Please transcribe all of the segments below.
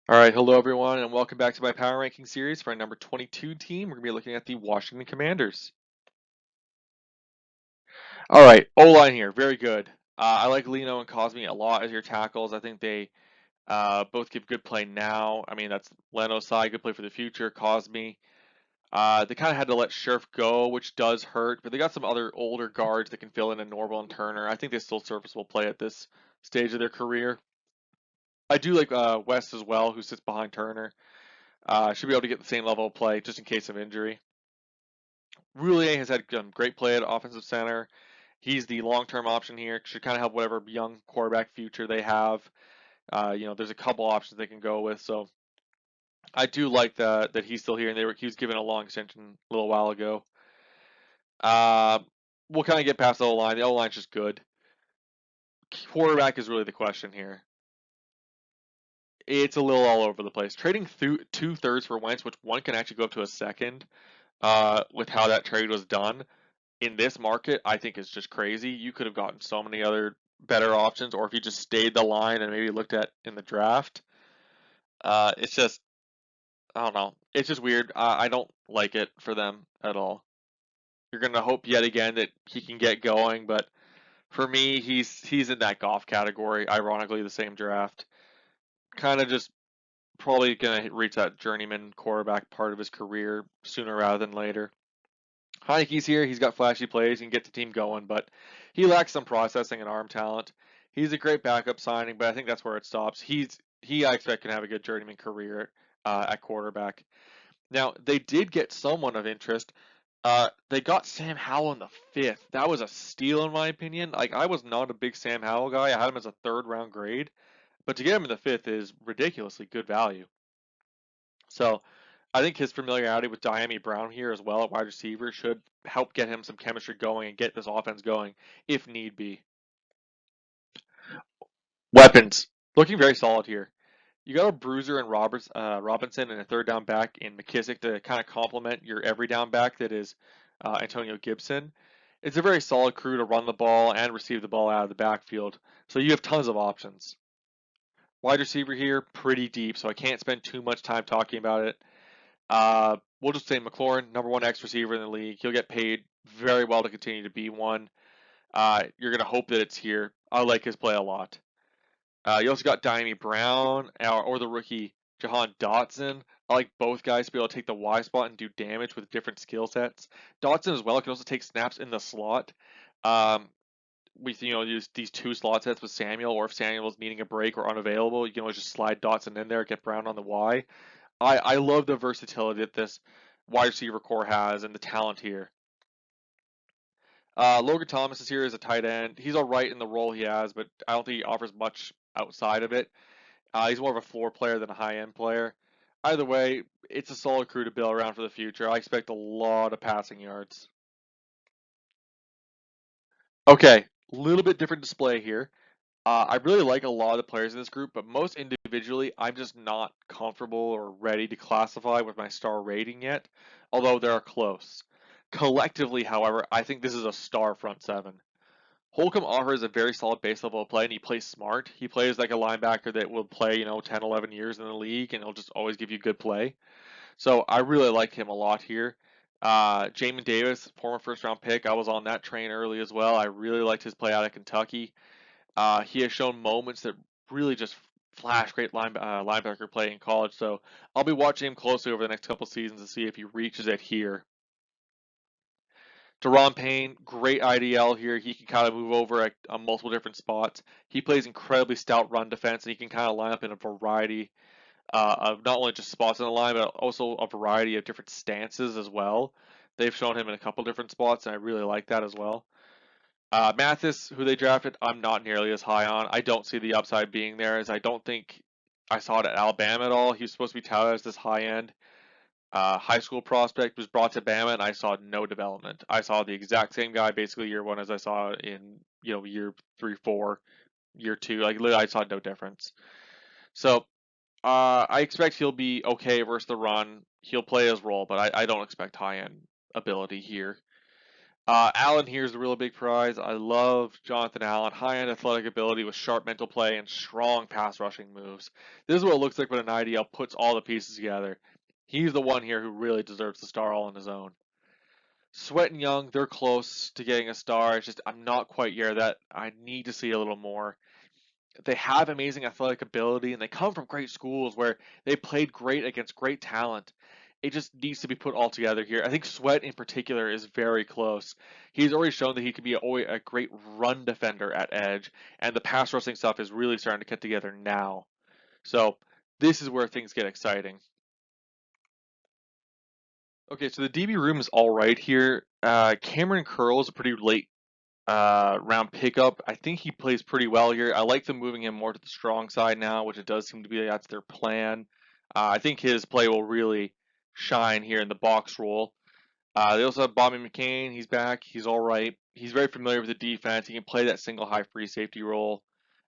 All right, hello everyone, and welcome back to my power ranking series for our number 22 team. We're going to be looking at the Washington Commanders. All right, O-line here, very good. I like Leno and Cosme a lot as your tackles. I think they both give good play now. I mean, that's Leno's side, good play for the future. Cosme, they kind of had to let Scherf go, which does hurt, but they got some other older guards that can fill in Norville and Turner. I think they still serviceable play at this stage of their career. I do like West as well, who sits behind Turner. Should be able to get the same level of play just in case of injury. Roulier has had great play at offensive center. He's the long-term option here. Should kind of help whatever young quarterback future they have. There's a couple options they can go with. So I do like that he's still here, and he was given a long extension a little while ago. Uh, we'll kind of get past the O-line. The O-line's just good. Quarterback is really the question here. It's a little all over the place. Trading 2/3 for Wentz, which one can actually go up to a second, with how that trade was done in this market, I think is just crazy. You could have gotten so many other better options, or if you just stayed the line and maybe looked at in the draft. It's just, I don't know. It's just weird. I don't like it for them at all. You're gonna hope yet again that he can get going, but for me, he's in that golf category. Ironically, the same draft. Kind of just probably gonna reach that journeyman quarterback part of his career sooner rather than later. Heineke's here. He's got flashy plays. He can get the team going, but he lacks some processing and arm talent. He's a great backup signing, but I think that's where it stops. I expect can have a good journeyman career at quarterback. Now they did get someone of interest. They got Sam Howell in the fifth. That was a steal in my opinion. Like I was not a big Sam Howell guy. I had him as a third round grade, but to get him in the fifth is ridiculously good value. So I think his familiarity with Diami Brown here as well at wide receiver should help get him some chemistry going and get this offense going if need be. Weapons looking very solid here. You got a Bruiser and Robinson and a third down back in McKissick to kind of complement your every down back that is Antonio Gibson. It's a very solid crew to run the ball and receive the ball out of the backfield, so you have tons of options. Wide receiver here, pretty deep, so I can't spend too much time talking about it. We'll just say McLaurin, number one X receiver in the league. He'll get paid very well to continue to be one. You're going to hope that it's here. I like his play a lot. You also got Diami Brown or the rookie Jahan Dotson. I like both guys to be able to take the Y spot and do damage with different skill sets. Dotson as well can also take snaps in the slot. Um, with use these two slot sets with Samuel, or if Samuel is needing a break or unavailable, you can always just slide Dotson in there, get Brown on the Y. I love the versatility that this wide receiver core has and the talent here. Logan Thomas is here as a tight end. He's all right in the role he has, but I don't think he offers much outside of it. He's more of a floor player than a high end player. Either way, it's a solid crew to build around for the future. I expect a lot of passing yards. Okay, a little bit different display here. I really like a lot of the players in this group, but most individually, I'm just not comfortable or ready to classify with my star rating yet, although they are close. Collectively, however, I think this is a star front seven. Holcomb offers a very solid base level of play, and he plays smart. He plays like a linebacker that will play, 10, 11 years in the league, and he'll just always give you good play. So I really like him a lot here. Jamin Davis, former first round pick, I was on that train early as well. I really liked his play out of Kentucky. He has shown moments that really just flash great linebacker play in college. So I'll be watching him closely over the next couple seasons to see if he reaches it here. Deron Payne, great IDL here. He can kind of move over on multiple different spots. He plays incredibly stout run defense, and he can kind of line up in a variety of not only just spots on the line, but also a variety of different stances as well. They've shown him in a couple different spots, and I really like that as well. Mathis, who they drafted, I'm not nearly as high on. I don't see the upside being there, as I don't think I saw it at Alabama at all. He was supposed to be touted as this high end high school prospect, was brought to Bama, and I saw no development. I saw the exact same guy basically year one as I saw in year 3, 4, year two. Like literally, I saw no difference. So I expect he'll be okay versus the run. He'll play his role, but I don't expect high end ability here. Allen here is the real big prize. I love Jonathan Allen. High-end athletic ability with sharp mental play and strong pass rushing moves. This is what it looks like when an IDL puts all the pieces together. He's the one here who really deserves the star all on his own. Sweat and Young, they're close to getting a star. It's just I'm not quite here. That I need to see a little more. They have amazing athletic ability and they come from great schools where they played great against great talent. It just needs to be put all together here. I think Sweat in particular is very close. He's already shown that he could be a great run defender at edge, and the pass rushing stuff is really starting to get together now. So this is where things get exciting. Okay, so the DB room is all right here. Cameron Curl is a pretty late round pickup. I think he plays pretty well here. I like them moving him more to the strong side now, which it does seem to be that's their plan. I think his play will really shine here in the box role. They also have Bobby McCain. He's back. He's all right. He's very familiar with the defense. He can play that single high free safety role.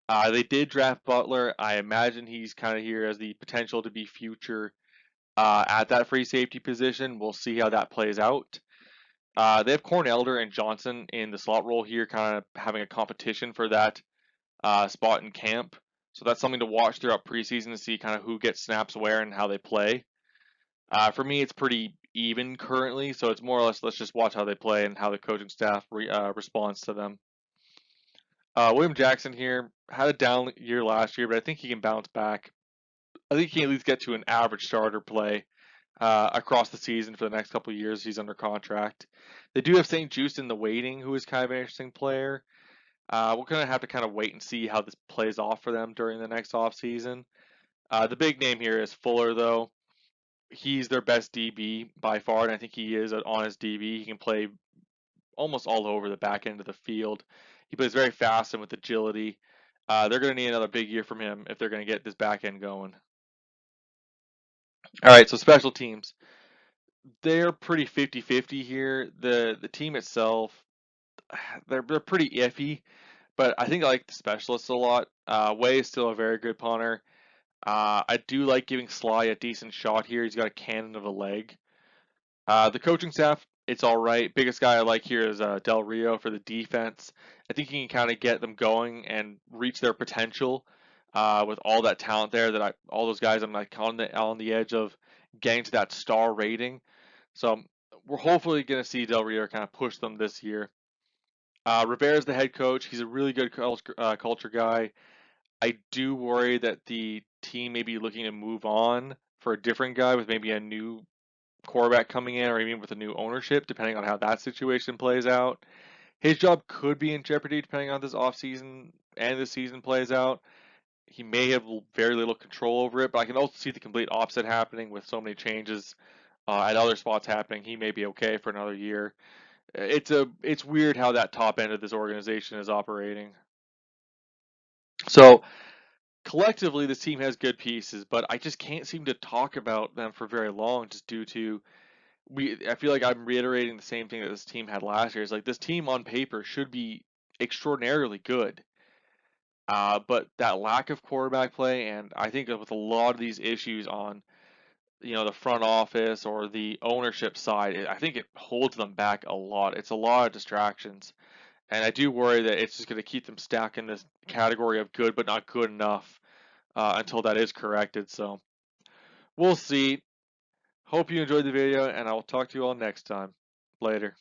They did draft Butler. I imagine he's kind of here as the potential to be future at that free safety position. We'll see how that plays out. They have Corn Elder and Johnson in the slot role here, kind of having a competition for that spot in camp. So that's something to watch throughout preseason to see kind of who gets snaps where and how they play. For me, it's pretty even currently, so it's more or less let's just watch how they play and how the coaching staff responds to them. William Jackson here had a down year last year, but I think he can bounce back. I think he can at least get to an average starter play across the season for the next couple of years. He's under contract. They do have St. Just in the waiting, who is kind of an interesting player. We're going to have to kind of wait and see how this plays off for them during the next offseason. The big name here is Fuller, though. He's their best DB by far, and I think he is on his DB. He can play almost all over the back end of the field. He plays very fast and with agility. They're going to need another big year from him if they're going to get this back end going. All right, so special teams. They're pretty 50-50 here. The team itself, they're pretty iffy, but I think I like the specialists a lot. Way is still a very good punter. I do like giving Sly a decent shot here. He's got a cannon of a leg. The coaching staff, it's all right. Biggest guy I like here is Del Rio for the defense. I think he can kind of get them going and reach their potential with all that talent there. All those guys, I'm like on the edge of getting to that star rating. So we're hopefully going to see Del Rio kind of push them this year. Rivera's the head coach. He's a really good culture guy. I do worry that the team may be looking to move on for a different guy with maybe a new quarterback coming in or even with a new ownership, depending on how that situation plays out. His job could be in jeopardy depending on this offseason and the season plays out. He may have very little control over it, but I can also see the complete opposite happening with so many changes at other spots happening. He may be okay for another year. It's weird how that top end of this organization is operating. So collectively, this team has good pieces, but I just can't seem to talk about them for very long, just due to I feel like I'm reiterating the same thing that this team had last year. It's like this team on paper should be extraordinarily good. But that lack of quarterback play, and I think with a lot of these issues on, the front office or the ownership side, I think it holds them back a lot. It's a lot of distractions, and I do worry that it's just going to keep them stuck in this category of good but not good enough until that is corrected. So we'll see. Hope you enjoyed the video, and I will talk to you all next time. Later.